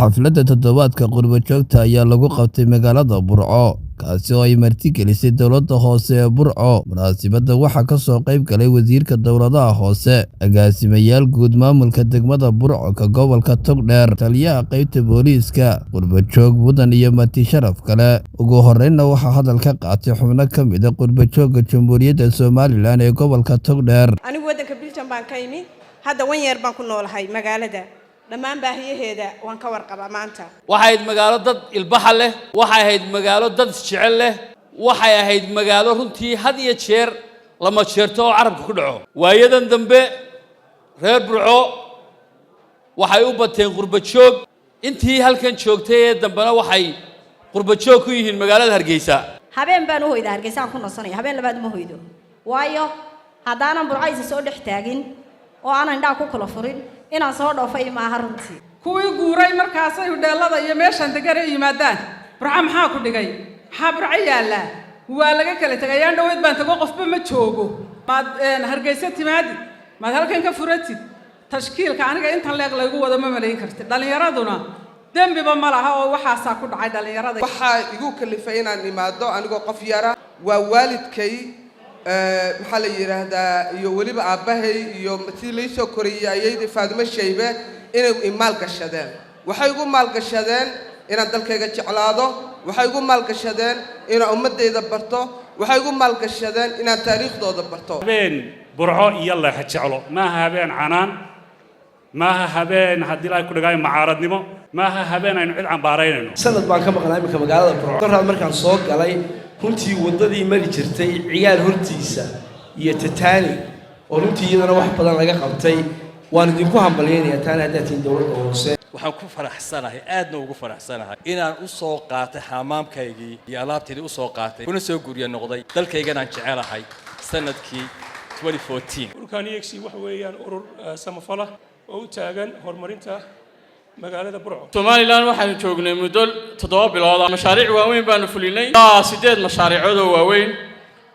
xafladda toddobaadka qurbo joogta ayaa lagu qabtay magaalada Burco kaasi oo ay martigelisay dowladda hoose ee Burco. Munaasabadda waxaa ka soo qayb galay wasiirka dowladaha hoose, agaasimayaal guud maamulka degmada Burco ka gobolka Togdheer, taliyaha qaybta booliiska, qurbo joog mudan iyo marti sharaf kale. Ugu horreynna waxaa hadal ka qaatay xubno ka mid ah qurbo joogga Jamhuuriyadda Somaliland ee gobolka Togdheer. Anigu wadanka Belgium baan ka imi, hadda 1 year baan ku noolahay magaalada. dhammaan baahiyaheeda waan ka warqabaa maanta. waxay ahayd magaalo dad ilbaxa leh, waxay ahayd magaalo dad jecel leh, waxay ahayd magaalo runtii had iyo jeer lama jeerto oo carabka ku dhaco. waayadan dambe reer Burco waxay u bateen qurbo joog, intii halkan joogtay ee dambena waxay qurbo joog ku yihiin magaalada Hargeysa. habeen baan u hoydaa Hargeysa aan ku nasanay, habeen labaad ma hoydo. waayo haddaanan Burco aysan soo dhex taagin oo aanan indhaha ku kala furin inaan soo dhoofay maaha runtii. kuwii guuray markaasay hudheelada iyo meeshan degan ay yimaadaan Burco maxaa ku dhigay, maxaa Burco yaala, waa laga kala tagayaan dhaweyd baan tago qofba ma joogo. maad Hargeysa timaadid, maad halkan ka furatid, tashkiilka aniga intan leeg laygu wada ma malayn kartid. dhalinyaraduna dembiba ma laha oo waxaasaa ku dhacay dhalinyarada. waxaa igu kalifay inaan imaado anigoo qof yara, waa waalidkay maxaa la yiraahdaa iyo waliba aabahay iyo tii la soo koriyay ayay Faadimo Shaybe inay maal gashadeen. waxay ugu maal gashadeen inaan dalkayga jeclaado, waxay ugu maal gashadeen inaan ummadeyda barto, waxay ugu maal gashadeen inaan taariikhdooda barto. habeen Burco iyo la jeclo maaha habeen canaan, maaha habeen haddii la ku dhigay macaaradnimo, maaha habeen aynu cid cambaaraynayno. sanad baan ka maqnaa imika magaalada Burco qoraal markaan soo galay runtii wadadii mari jirtay ciyaar hortiisa iyo tataani oo runtii iyadana wax badan laga qabtay. waan idinku hambalyeynaya taana hadaatiin dowladda hoose. waxaan ku faraxsanahay, aadna ugu faraxsanahay inaan u soo qaatay xamaamkaygii iyo alaabteedii u soo qaatay kuna soo guriya noqday dalkaygana aan jecelahay sanadkii 2014. ururkan EXI waxa weeyaan urur samafala oo u taagan horumarinta magaalada Burco. Somaliland waxaan joognay muddo 7 bilood. mashaariic waaweyn baan fulinay, 8 mashaariicood oo waaweyn.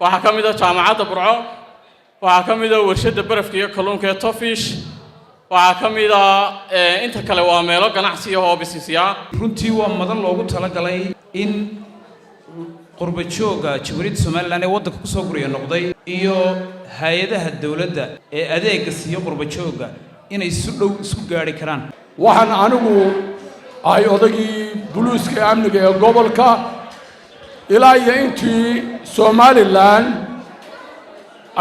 waxaa ka mid ah jaamacadda Burco, waxaa ka mid ah warshadda barafka iyo kalluunka ee Tofish, waxaa ka mid ah inta kale waa meelo ganacsi oo business-ya. runtii waa madan loogu talagalay in qurbo joogga Jamhuuriyadda Somaliland ee waddanka ku soo guriya noqday iyo hay'adaha dawladda ee adeegga siiyo qurbo joogga inay si dhow isku gaari karaan. waxaan anigu ay odagii booliiska amniga ee gobolka ilaa iyo intii Somaliland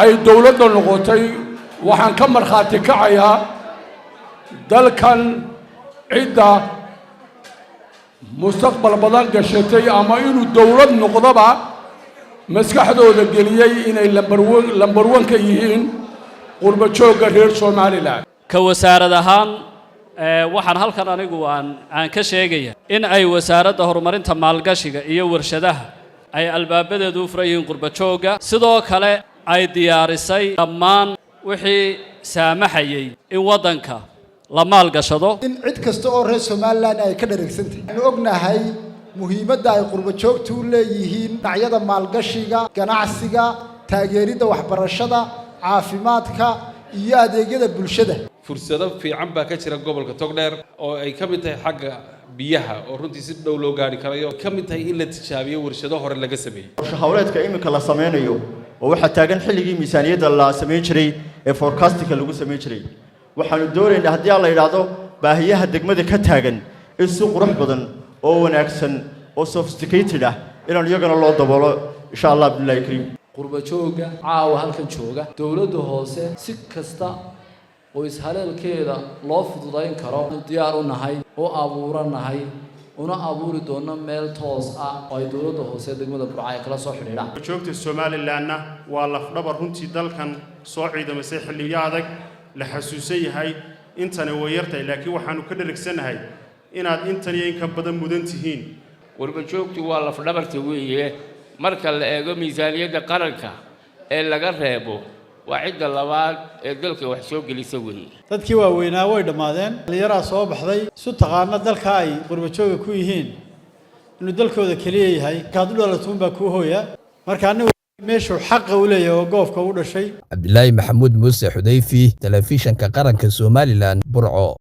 ay dawladda noqotay waxaan ka markhaati kacayaa dalkan cidda mustaqbal badan gashatay ama inuu dawlad noqdaba maskaxdooda geliyay inay lambar 1 ka yihiin qurbo joogga reer Somaliland. ka wasaarad ahaan waxaan halkan anigu aan ka sheegaya in ay wasaaradda horumarinta maalgashiga iyo warshadaha ay albaabadeedu u furan yihiin qurbo joogga, sidoo kale ay diyaarisay dhammaan wixii saamaxayay in waddanka la maalgashado. in cid kasta oo reer Somaliland ay ka dhareegsantahay aan ognahay muhiimadda ay qurbo joogtu u leeyihiin dhinacyada maalgashiga, ganacsiga, taageeridda waxbarashada, caafimaadka iyo adeegyada bulshada. fursado fiican baa ka jira gobolka Togdheer oo ay ka mid tahay xagga biyaha oo runtii si dhow loo gaari karayo, ka mid tahay in la tijaabiyo warshado hore laga sameeyay. hawleedka imika la sameeyo oo waxa taagan xilligii miisaaniyadda la sameyn jiray ee forecasting lagu sameyn jiray. waxaanu doonaynaa haddii la yiraahdo baahiyaha degmada ka taagan in si qurux badan oo wanaagsan oo sophisticated ah inaan iyagana loo daboolo insha Allah billahi kariim. qurbo joogga caawa halkan jooga dawladda hoose si kasta oo ishaleelkeeda loo fududayn karo diyaar u nahay oo abuuranahay una abuuri doona meel toos ah oo ay dawladda hoose degmada Burco ay kala soo xidhiidhaan. joogta Somalilandna waa laf dhabar runtii dalkan soo ciidamisay xilliyo adag la xasuusan yahay. intana way yartay laakiin waxaanu ka dhareegsanahay inaad intan iyo in ka badan mudan tihiin. qurbo joogtu waa laf dhabarta weeye marka la eego miisaaniyadda qaranka ee laga reebo waa cidda labaad ee dalka wax soo gelisa weeye. dadkii waaweynaa way dhamaadeen, dhalinyarada soo baxday isu taqaana dalka ay qurbo joogga ku yihiin inuu dalkooda kaliya yahay. kaad u dhalatuun baa ku hooya marka anigu meeshuu xaq u leeyahay oo goofka u dhashay. Cabdilaahi Maxamuud Muuse Xudayfi, telefishanka qaranka Somaliland, Burco.